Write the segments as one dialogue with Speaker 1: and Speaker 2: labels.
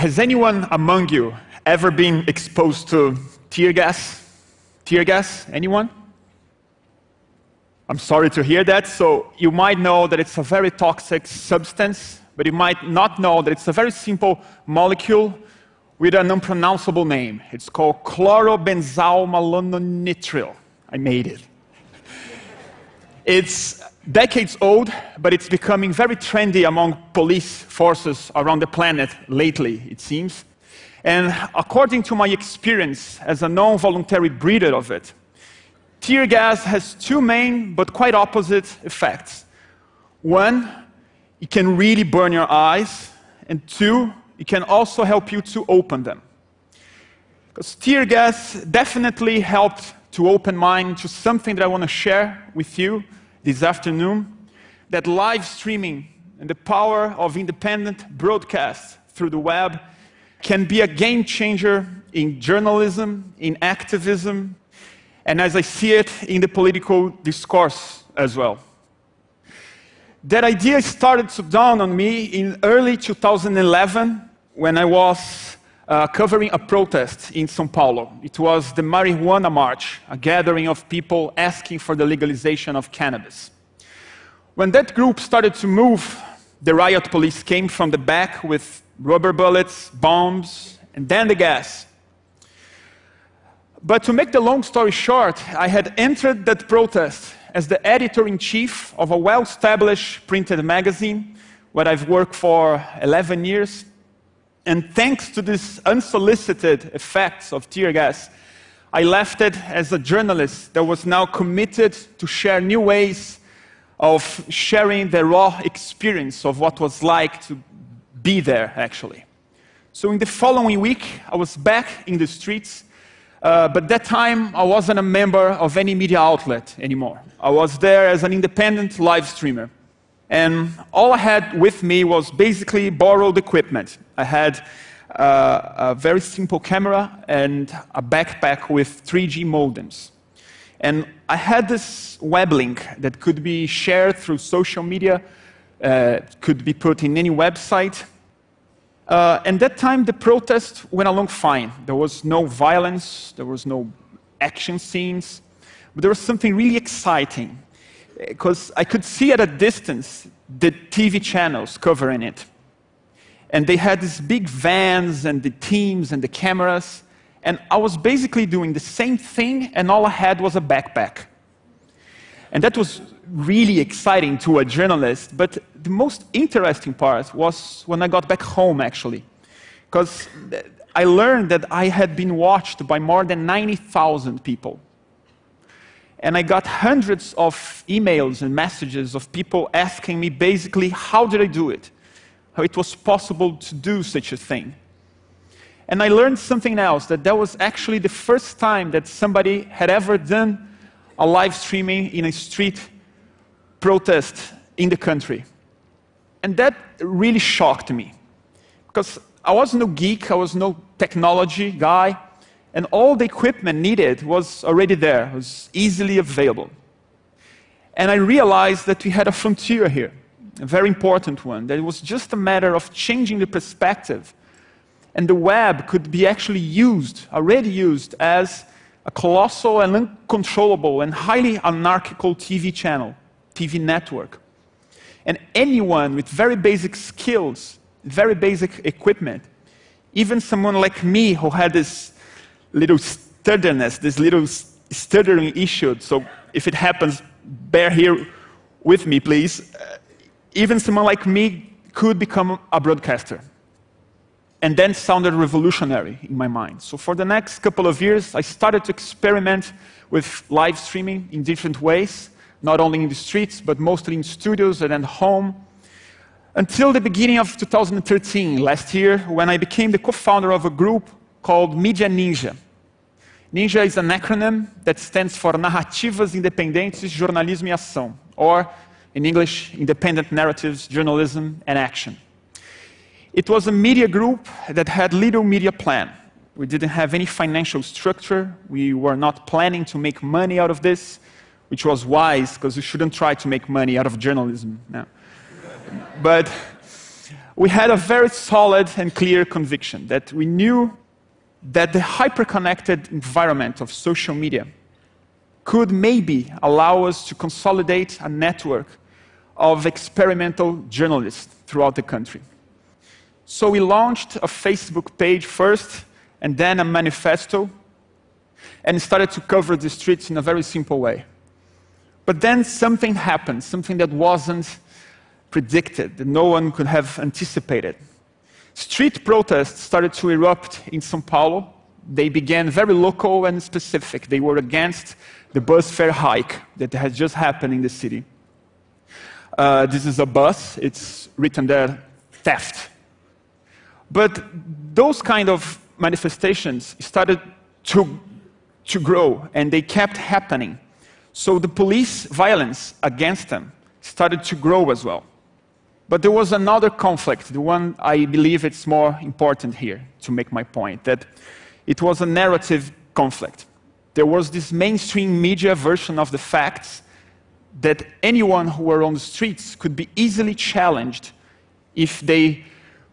Speaker 1: Has anyone among you ever been exposed to tear gas? Tear gas? Anyone? I'm sorry to hear that. So you might know that it's a very toxic substance, but you might not know that it's a very simple molecule with an unpronounceable name. It's called chlorobenzalmalonitrile. I made it. It's decades old, but it's becoming very trendy among police forces around the planet lately, it seems. And according to my experience as a non-voluntary breather of it, tear gas has two main but quite opposite effects. One, it can really burn your eyes, and two, it can also help you to open them. Because tear gas definitely helped to open mine to something that I want to share with you this afternoon, that live streaming and the power of independent broadcast through the web can be a game changer in journalism, in activism, and as I see it, in the political discourse as well. That idea started to dawn on me in early 2011 when I was covering a protest in São Paulo. It was the Marijuana March, a gathering of people asking for the legalization of cannabis. When that group started to move, the riot police came from the back with rubber bullets, bombs, and then the gas. But to make the long story short, I had entered that protest as the editor-in-chief of a well-established printed magazine, where I've worked for 11 years. And thanks to these unsolicited effects of tear gas, I left it as a journalist that was now committed to share new ways of sharing the raw experience of what was like to be there, actually. So in the following week, I was back in the streets, but that time I wasn't a member of any media outlet anymore. I was there as an independent live streamer. And all I had with me was basically borrowed equipment. I had a very simple camera and a backpack with 3G modems. And I had this web link that could be shared through social media, could be put in any website. And that time, the protest went along fine. There was no violence, there was no action scenes, but there was something really exciting, because I could see at a distance the TV channels covering it. And they had these big vans and the teams and the cameras, and I was basically doing the same thing, and all I had was a backpack. And that was really exciting to a journalist, but the most interesting part was when I got back home, actually, because I learned that I had been watched by more than 90,000 people. And I got hundreds of emails and messages of people asking me basically, how did I do it? How it was possible to do such a thing. And I learned something else, that was actually the first time that somebody had ever done a live streaming in a street protest in the country. And that really shocked me, because I was no geek, I was no technology guy, and all the equipment needed was already there, was easily available. And I realized that we had a frontier here, a very important one, that it was just a matter of changing the perspective. And the web could be actually used, already used, as a colossal and uncontrollable and highly anarchical TV channel, TV network. And anyone with very basic skills, very basic equipment, even someone like me who had this little sturdiness, this little stuttering issue, so if it happens, bear here with me, please. Even someone like me could become a broadcaster. And then sounded revolutionary in my mind. So for the next couple of years, I started to experiment with live streaming in different ways, not only in the streets, but mostly in studios and at home, until the beginning of 2013, last year, when I became the co-founder of a group called Media Ninja. Ninja is an acronym that stands for Narrativas Independentes, Jornalismo e Ação, or in English, Independent Narratives, Journalism and Action. It was a media group that had little media plan. We didn't have any financial structure. We were not planning to make money out of this, which was wise, because we shouldn't try to make money out of journalism. No. But we had a very solid and clear conviction that we knew that the hyper-connected environment of social media could maybe allow us to consolidate a network of experimental journalists throughout the country. So we launched a Facebook page first, and then a manifesto, and started to cover the streets in a very simple way. But then something happened, something that wasn't predicted, that no one could have anticipated. Street protests started to erupt in São Paulo. They began very local and specific. They were against the bus fare hike that has just happened in the city. This is a bus. It's written there, theft. But those kind of manifestations started to grow, and they kept happening. So the police violence against them started to grow as well. But there was another conflict, the one I believe it's more important here to make my point, that it was a narrative conflict. There was this mainstream media version of the facts that anyone who were on the streets could be easily challenged if they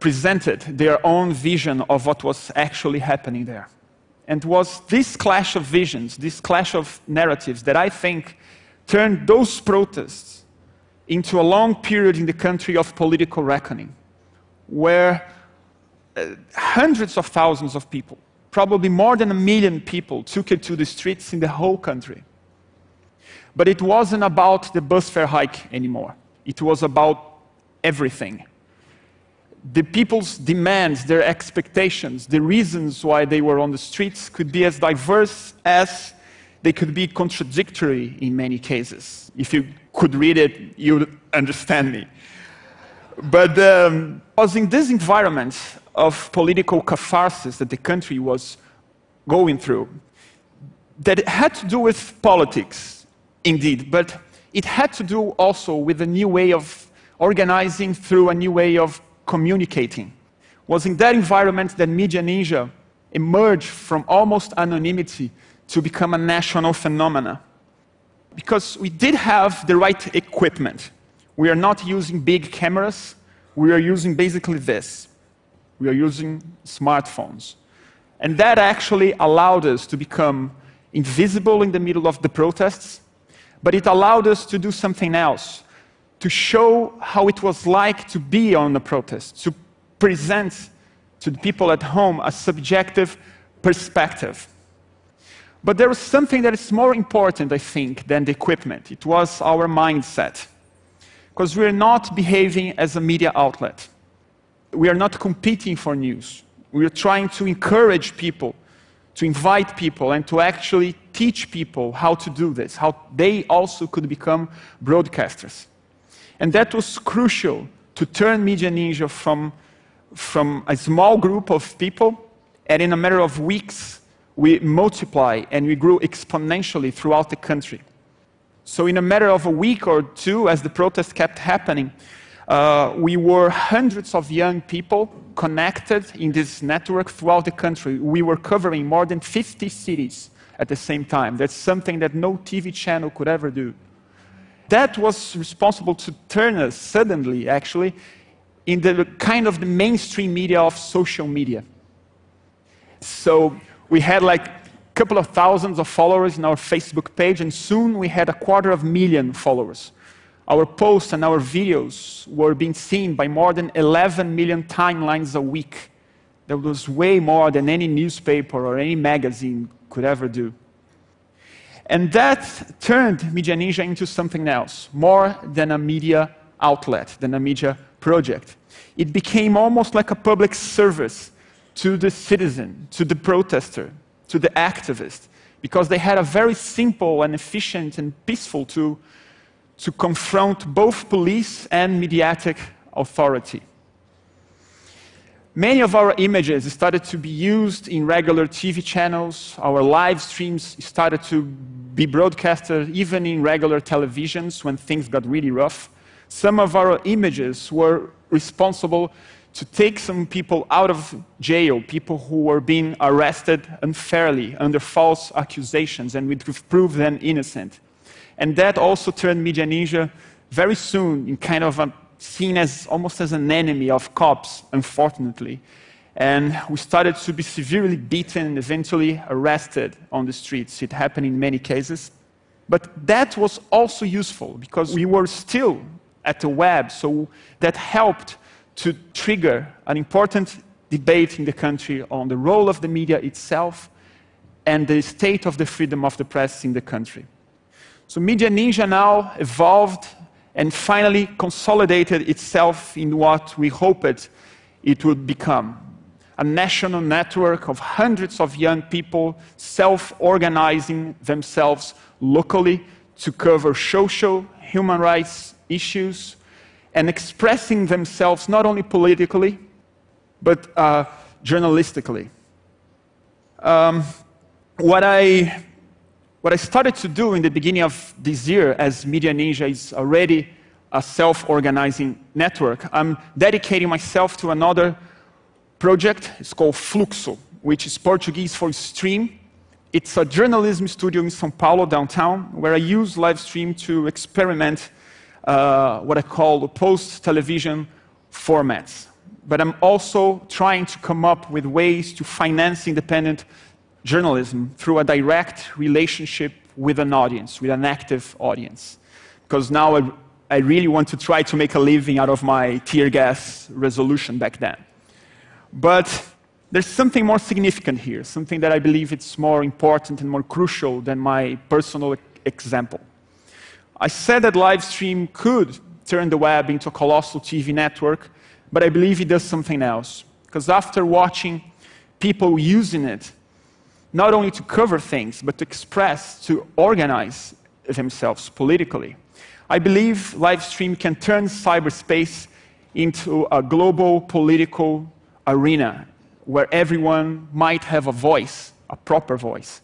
Speaker 1: presented their own vision of what was actually happening there. And it was this clash of visions, this clash of narratives that I think turned those protests into a long period in the country of political reckoning, where hundreds of thousands of people, probably more than 1 million people, took it to the streets in the whole country. But it wasn't about the bus fare hike anymore. It was about everything. The people's demands, their expectations, the reasons why they were on the streets could be as diverse as they could be contradictory in many cases. If you could read it, you would understand me. But it was in this environment of political catharsis that the country was going through that it had to do with politics, indeed, but it had to do also with a new way of organizing through a new way of communicating. It was in that environment that Media Ninja emerged from almost anonymity to become a national phenomenon. Because we did have the right equipment. We are not using big cameras. We are using basically this. We are using smartphones. And that actually allowed us to become invisible in the middle of the protests, but it allowed us to do something else, to show how it was like to be on the protest, to present to the people at home a subjective perspective. But there was something that is more important, I think, than the equipment. It was our mindset. Because we are not behaving as a media outlet. We are not competing for news. We are trying to encourage people, to invite people, and to actually teach people how to do this, how they also could become broadcasters. And that was crucial to turn Media Ninja from a small group of people, and in a matter of weeks, we multiplied and we grew exponentially throughout the country. So in a matter of a week or two, as the protests kept happening, we were hundreds of young people connected in this network throughout the country. We were covering more than 50 cities at the same time. That's something that no TV channel could ever do. That was responsible to turn us suddenly, actually, in the kind of the mainstream media of social media. So we had like a couple of thousands of followers in our Facebook page, and soon we had 250,000 followers. Our posts and our videos were being seen by more than 11 million timelines a week. That was way more than any newspaper or any magazine could ever do. And that turned Media Ninja into something else, more than a media outlet, than a media project. It became almost like a public service to the citizen, to the protester, to the activist, because they had a very simple and efficient and peaceful tool to confront both police and mediatic authority. Many of our images started to be used in regular TV channels. Our live streams started to be broadcasted even in regular televisions when things got really rough. Some of our images were responsible to take some people out of jail, people who were being arrested unfairly under false accusations, and we'd prove them innocent. And that also turned Media Ninja very soon in kind of a seen as almost as an enemy of cops, unfortunately. And we started to be severely beaten and eventually arrested on the streets. It happened in many cases. But that was also useful because we were still at the web, so that helped to trigger an important debate in the country on the role of the media itself and the state of the freedom of the press in the country. So Media Ninja now evolved and finally consolidated itself in what we hoped it would become. A national network of hundreds of young people self-organizing themselves locally to cover social, human rights issues and expressing themselves not only politically, but journalistically. What I started to do in the beginning of this year, as Media Ninja is already a self-organizing network, I'm dedicating myself to another project. It's called Fluxo, which is Portuguese for stream. It's a journalism studio in São Paulo, downtown, where I use live stream to experiment what I call post-television formats. But I'm also trying to come up with ways to finance independent journalism through a direct relationship with an audience, with an active audience. Because now I really want to try to make a living out of my tear gas resolution back then. But there's something more significant here, something that I believe it's more important and more crucial than my personal example. I said that live stream could turn the web into a colossal TV network, but I believe it does something else. Because after watching people using it, not only to cover things, but to express, to organize themselves politically, I believe live stream can turn cyberspace into a global political arena where everyone might have a voice, a proper voice.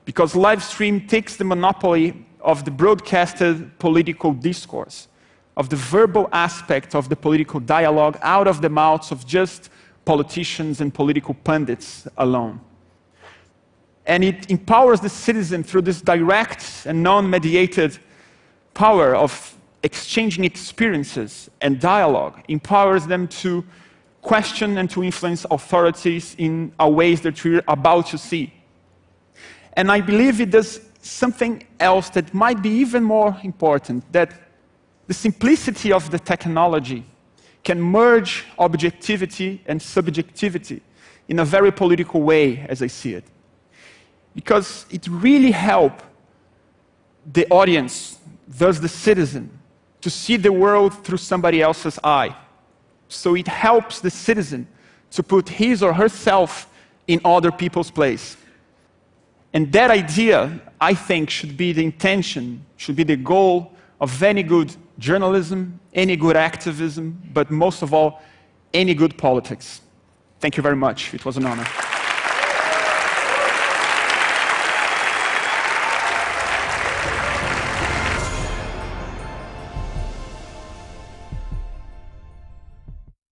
Speaker 1: Because live stream takes the monopoly of the broadcasted political discourse, of the verbal aspect of the political dialogue out of the mouths of just politicians and political pundits alone. And it empowers the citizen through this direct and non-mediated power of exchanging experiences and dialogue, empowers them to question and to influence authorities in ways that we're about to see. And I believe it does something else that might be even more important, that the simplicity of the technology can merge objectivity and subjectivity in a very political way, as I see it. Because it really helps the audience, thus the citizen, to see the world through somebody else's eye. So it helps the citizen to put his or herself in other people's place. And that idea, I think, should be the intention, should be the goal of any good journalism, any good activism, but most of all, any good politics. Thank you very much. It was an honor.